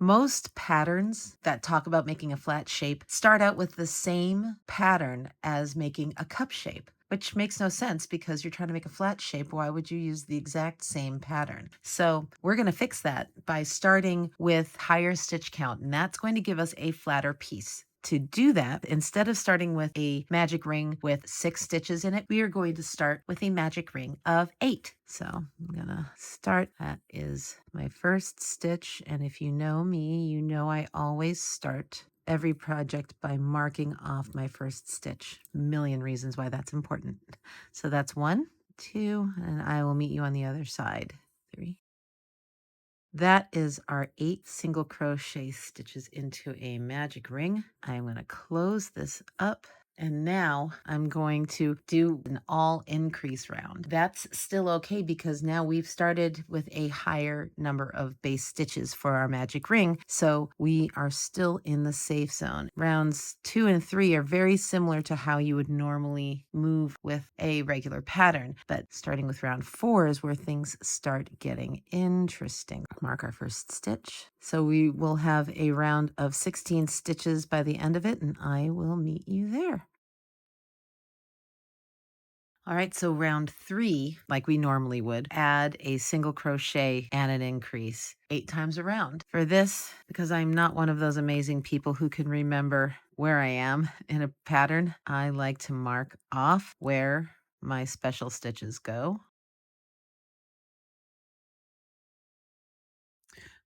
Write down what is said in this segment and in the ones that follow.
Most patterns that talk about making a flat shape start out with the same pattern as making a cup shape, which makes no sense because you're trying to make a flat shape. Why would you use the exact same pattern? So we're going to fix that by starting with higher stitch count, and that's going to give us a flatter piece. To do that, instead of starting with a magic ring with 6 stitches in it, we are going to start with a magic ring of 8. So I'm gonna start. That is my first stitch, and if you know me, you know I always start every project by marking off my first stitch. A million reasons why that's important. So that's 1, 2, and I will meet you on the other side. 3. That is our 8 single crochet stitches into a magic ring. I'm going to close this up. And now I'm going to do an all increase round. That's still okay because now we've started with a higher number of base stitches for our magic ring. So we are still in the safe zone. Rounds 2 and 3 are very similar to how you would normally move with a regular pattern. But starting with round 4 is where things start getting interesting. Mark our first stitch. So we will have a round of 16 stitches by the end of it, and I will meet you there. All right, so round 3, like we normally would, add a single crochet and an increase 8 times around. For this, because I'm not one of those amazing people who can remember where I am in a pattern, I like to mark off where my special stitches go.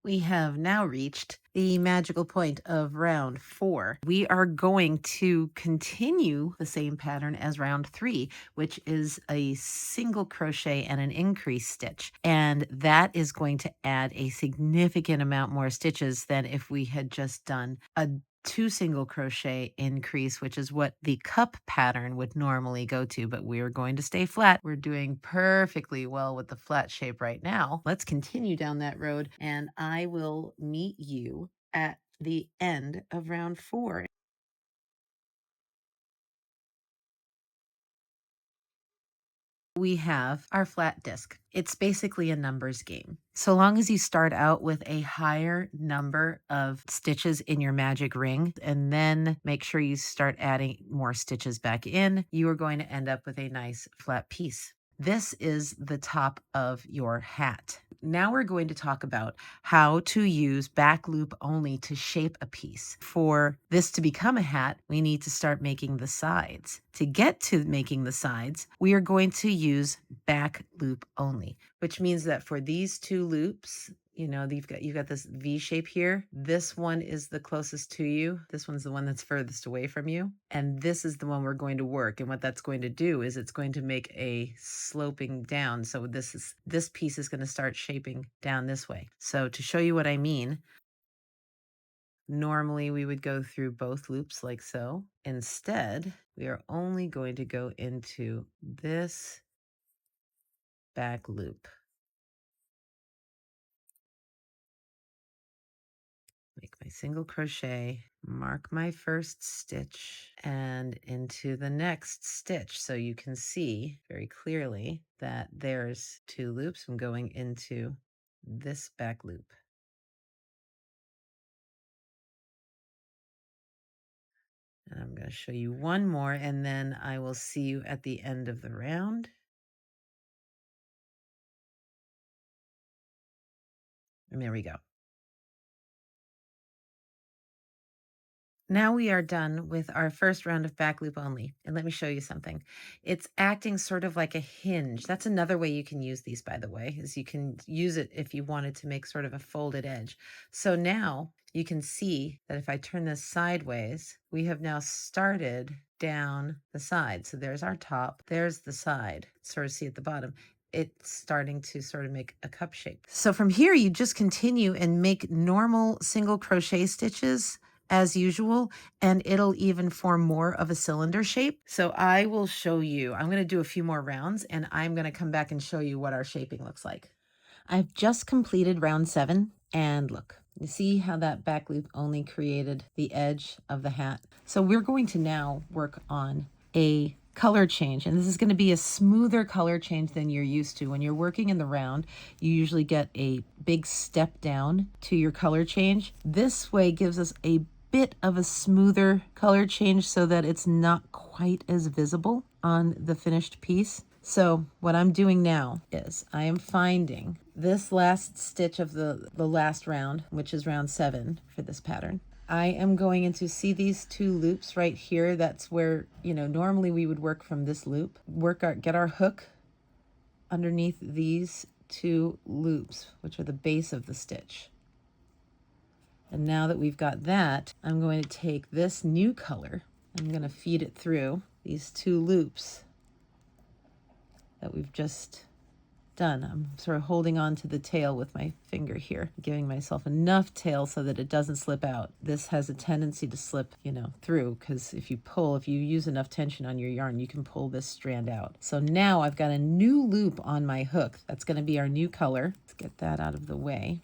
We have now reached the magical point of round 4. We are going to continue the same pattern as round 3, which is a single crochet and an increase stitch. And that is going to add a significant amount more stitches than if we had just done a 2 single crochet increase, which is what the cup pattern would normally go to, but we're going to stay flat. We're doing perfectly well with the flat shape right now. Let's continue down that road, and I will meet you at the end of round 4. We have our flat disc. It's basically a numbers game. So long as you start out with a higher number of stitches in your magic ring and then make sure you start adding more stitches back in, you are going to end up with a nice flat piece. This is the top of your hat. Now we're going to talk about how to use back loop only to shape a piece. For this to become a hat, we need to start making the sides. To get to making the sides, we are going to use back loop only, which means that for these 2 loops, you know, you've got this V shape here. This one is the closest to you. This one's the one that's furthest away from you. And this is the one we're going to work. And what that's going to do is it's going to make a sloping down. So this piece is going to start shaping down this way. So to show you what I mean, normally we would go through both loops like so. Instead, we are only going to go into this back loop. Make my single crochet, mark my first stitch, and into the next stitch. So you can see very clearly that there's 2 loops. I'm going into this back loop. And I'm going to show you one more, and then I will see you at the end of the round. And there we go. Now we are done with our first round of back loop only. And let me show you something. It's acting sort of like a hinge. That's another way you can use these, by the way, is you can use it if you wanted to make sort of a folded edge. So now you can see that if I turn this sideways, we have now started down the side. So there's our top, there's the side, sort of see at the bottom. It's starting to sort of make a cup shape. So from here, you just continue and make normal single crochet stitches as usual, and it'll even form more of a cylinder shape. So I will show you, I'm going to do a few more rounds and I'm going to come back and show you what our shaping looks like. I've just completed round 7 and look, you see how that back loop only created the edge of the hat. So we're going to now work on a color change, and this is going to be a smoother color change than you're used to. When you're working in the round, you usually get a big step down to your color change. This way gives us a bit of a smoother color change so that it's not quite as visible on the finished piece. So what I'm doing now is I am finding this last stitch of the last round, which is round 7 for this pattern. I am going into, see these 2 loops right here? That's where, you know, normally we would work from this loop, get our hook underneath these 2 loops, which are the base of the stitch. And now that we've got that, I'm going to take this new color, I'm going to feed it through these 2 loops that we've just done. I'm sort of holding on to the tail with my finger here, giving myself enough tail so that it doesn't slip out. This has a tendency to slip, you know, through, because if you use enough tension on your yarn, you can pull this strand out. So now I've got a new loop on my hook. That's going to be our new color. Let's get that out of the way.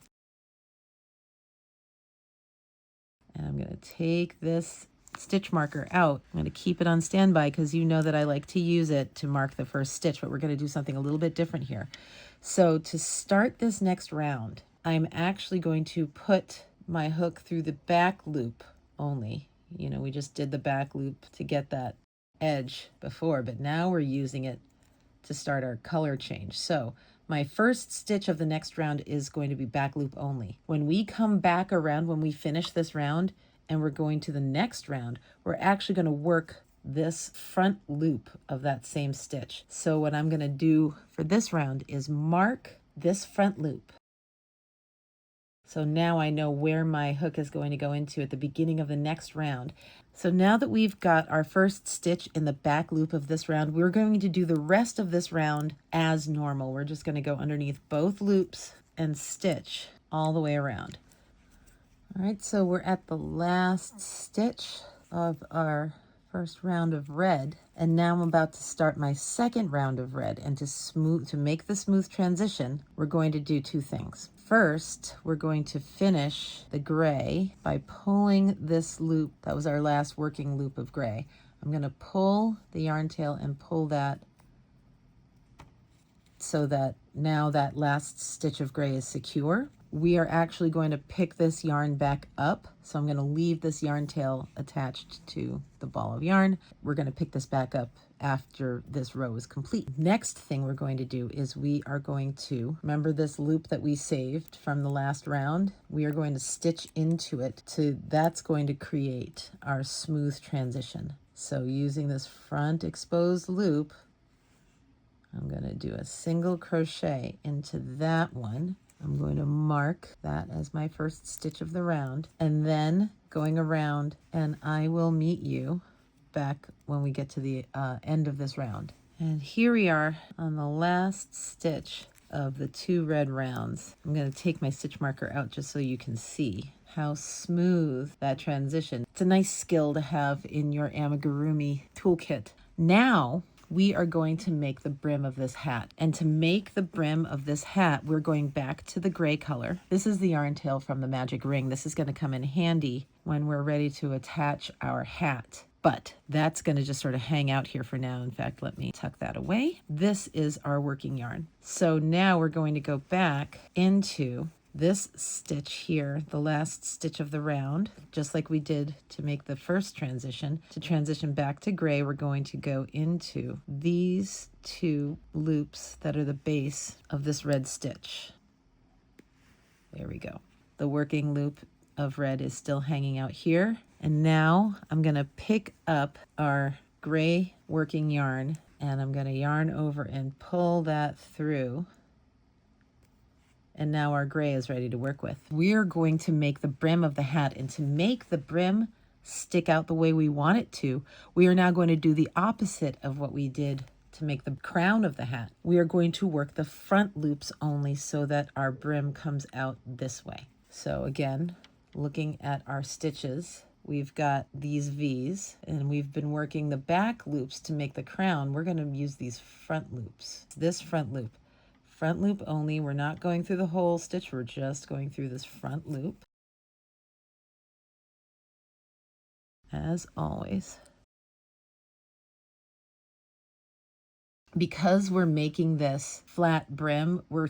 And I'm going to take this stitch marker out. I'm going to keep it on standby because you know that I like to use it to mark the first stitch, but we're going to do something a little bit different here. So to start this next round, I'm actually going to put my hook through the back loop only. You know, we just did the back loop to get that edge before, but now we're using it to start our color change. So my first stitch of the next round is going to be back loop only. When we come back around, when we finish this round and we're going to the next round, we're actually going to work this front loop of that same stitch. So what I'm going to do for this round is mark this front loop. So now I know where my hook is going to go into at the beginning of the next round. So now that we've got our first stitch in the back loop of this round, we're going to do the rest of this round as normal. We're just going to go underneath both loops and stitch all the way around. All right, so we're at the last stitch of our first round of red, and now I'm about to start my second round of red. And to make the smooth transition, we're going to do 2 things. First, we're going to finish the gray by pulling this loop. That was our last working loop of gray. I'm going to pull the yarn tail and pull that so that now that last stitch of gray is secure. We are actually going to pick this yarn back up. So I'm going to leave this yarn tail attached to the ball of yarn. We're going to pick this back up after this row is complete. Next thing we're going to do is we are going to, remember this loop that we saved from the last round? We are going to stitch into it that's going to create our smooth transition. So using this front exposed loop, I'm going to do a single crochet into that one. I'm going to mark that as my first stitch of the round, and then going around, and I will meet you back when we get to the end of this round. And here we are on the last stitch of the 2 red rounds. I'm going to take my stitch marker out just so you can see how smooth that transition. It's a nice skill to have in your amigurumi toolkit. Now we are going to make the brim of this hat. And to make the brim of this hat, we're going back to the gray color. This is the yarn tail from the magic ring. This is going to come in handy when we're ready to attach our hat. But that's going to just sort of hang out here for now. In fact, let me tuck that away. This is our working yarn. So now we're going to go back into this stitch here, the last stitch of the round, just like we did to make the first transition. To transition back to gray, we're going to go into these 2 loops that are the base of this red stitch. There we go. The working loop of red is still hanging out here. And now I'm going to pick up our gray working yarn, and I'm going to yarn over and pull that through. And now our gray is ready to work with. We're going to make the brim of the hat, and to make the brim stick out the way we want it to, we are now going to do the opposite of what we did to make the crown of the hat. We are going to work the front loops only so that our brim comes out this way. So again, looking at our stitches, we've got these V's, and we've been working the back loops to make the crown. We're going to use these front loops, this front loop. Front loop only. We're not going through the whole stitch. We're just going through this front loop. As always. Because we're making this flat brim, we're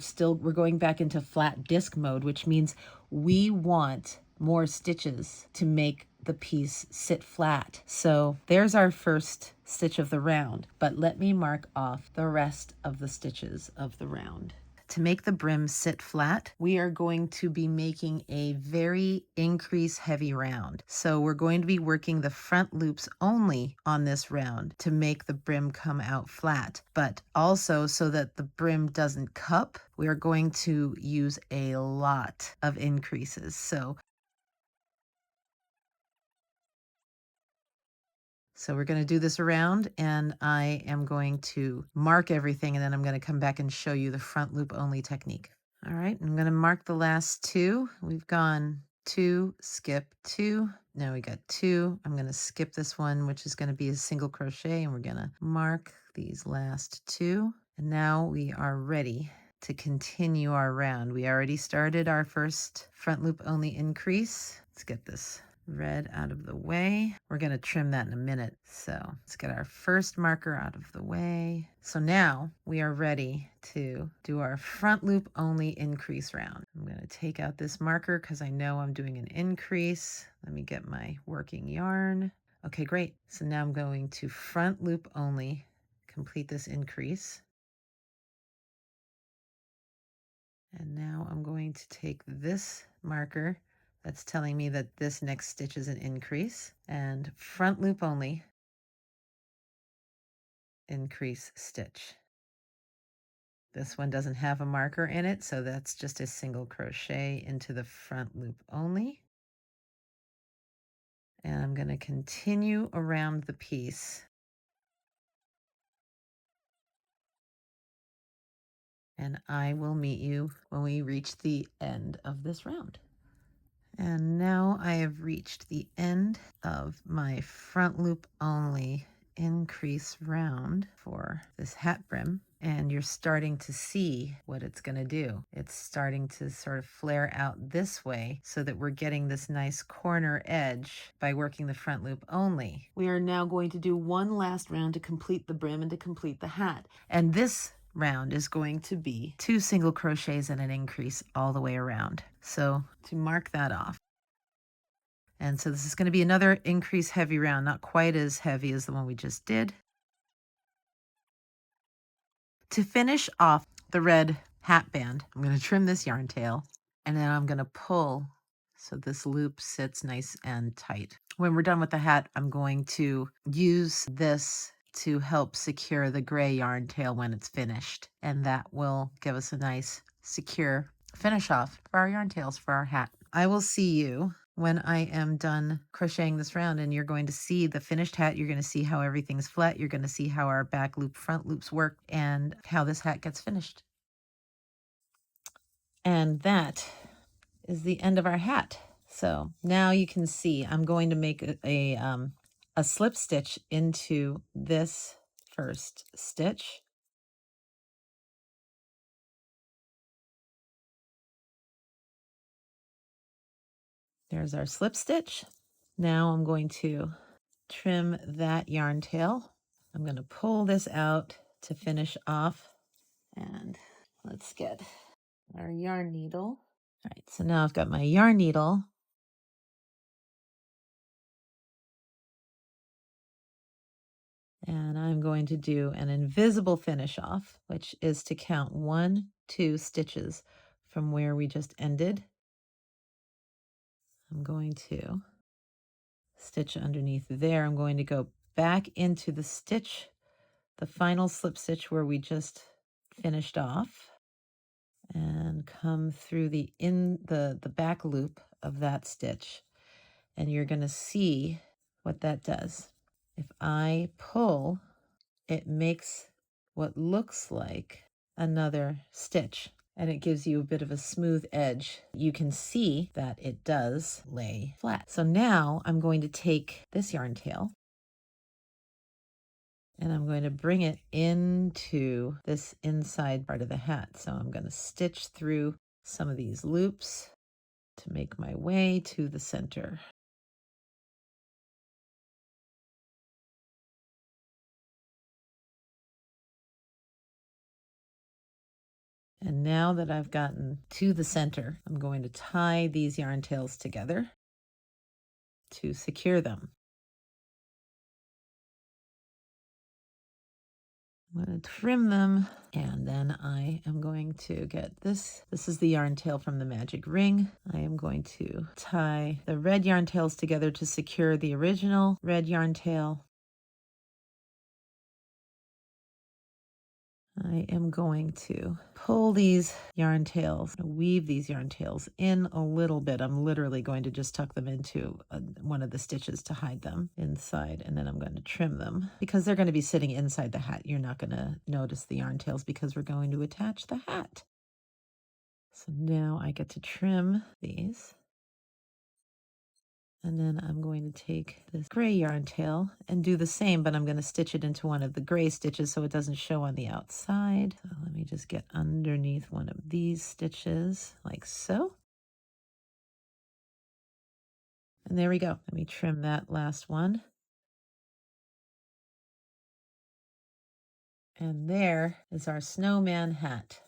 going back into flat disc mode, which means we want more stitches to make the piece sit flat. So there's our first stitch of the round, but let me mark off the rest of the stitches of the round. To make the brim sit flat, we are going to be making a very increase heavy round. So we're going to be working the front loops only on this round to make the brim come out flat. But also, so that the brim doesn't cup, we are going to use a lot of increases. So we're going to do this around, and I am going to mark everything, and then I'm going to come back and show you the front loop only technique. All right, I'm going to mark the last two. We've gone 2, skip 2. Now we got 2. I'm going to skip this one, which is going to be a single crochet, and we're going to mark these last 2. And now we are ready to continue our round. We already started our first front loop only increase. Let's get this red out of the way. We're going to trim that in a minute. So let's get our first marker out of the way. So now we are ready to do our front loop only increase round. I'm going to take out this marker because I know I'm doing an increase. Let me get my working yarn. Okay, great. So now I'm going to front loop only complete this increase. And now I'm going to take this marker that's telling me that this next stitch is an increase, and front loop only, increase stitch. This one doesn't have a marker in it, so that's just a single crochet into the front loop only. And I'm going to continue around the piece. And I will meet you when we reach the end of this round. And now I have reached the end of my front loop only increase round for this hat brim. And you're starting to see what it's going to do. It's starting to sort of flare out this way so that we're getting this nice corner edge by working the front loop only. We are now going to do one last round to complete the brim and to complete the hat. And this round is going to be 2 single crochets and an increase all the way around. So to mark that off. And so this is going to be another increase heavy round, not quite as heavy as the one we just did. To finish off the red hat band, I'm going to trim this yarn tail, and then I'm going to pull so this loop sits nice and tight. When we're done with the hat, I'm going to use this to help secure the gray yarn tail when it's finished, and that will give us a nice secure finish off for our yarn tails for our hat. I will see you when I am done crocheting this round, and you're going to see the finished hat. You're going to see how everything's flat. You're going to see how our back loop, front loops work, and how this hat gets finished. And that is the end of our hat. So now you can see I'm going to make a slip stitch into this first stitch. There's our slip stitch. Now I'm going to trim that yarn tail. I'm going to pull this out to finish off, and let's get our yarn needle. All right, so now I've got my yarn needle. And I'm going to do an invisible finish off, which is to count 1, 2 stitches from where we just ended. I'm going to stitch underneath there. I'm going to go back into the stitch, the final slip stitch where we just finished off, and come through the back loop of that stitch. And you're going to see what that does. If I pull, it makes what looks like another stitch, and it gives you a bit of a smooth edge. You can see that it does lay flat. So now I'm going to take this yarn tail and I'm going to bring it into this inside part of the hat. So I'm going to stitch through some of these loops to make my way to the center. And now that I've gotten to the center, I'm going to tie these yarn tails together to secure them. I'm going to trim them, and then I am going to get this. This is the yarn tail from the magic ring. I am going to tie the red yarn tails together to secure the original red yarn tail. I am going to pull these yarn tails, weave these yarn tails in a little bit. I'm literally going to just tuck them into one of the stitches to hide them inside, and then I'm going to trim them because they're going to be sitting inside the hat. You're not going to notice the yarn tails because we're going to attach the hat. So now I get to trim these. And then I'm going to take this gray yarn tail and do the same, but I'm going to stitch it into one of the gray stitches so it doesn't show on the outside. So let me just get underneath one of these stitches like so. And there we go. Let me trim that last one. And there is our snowman hat.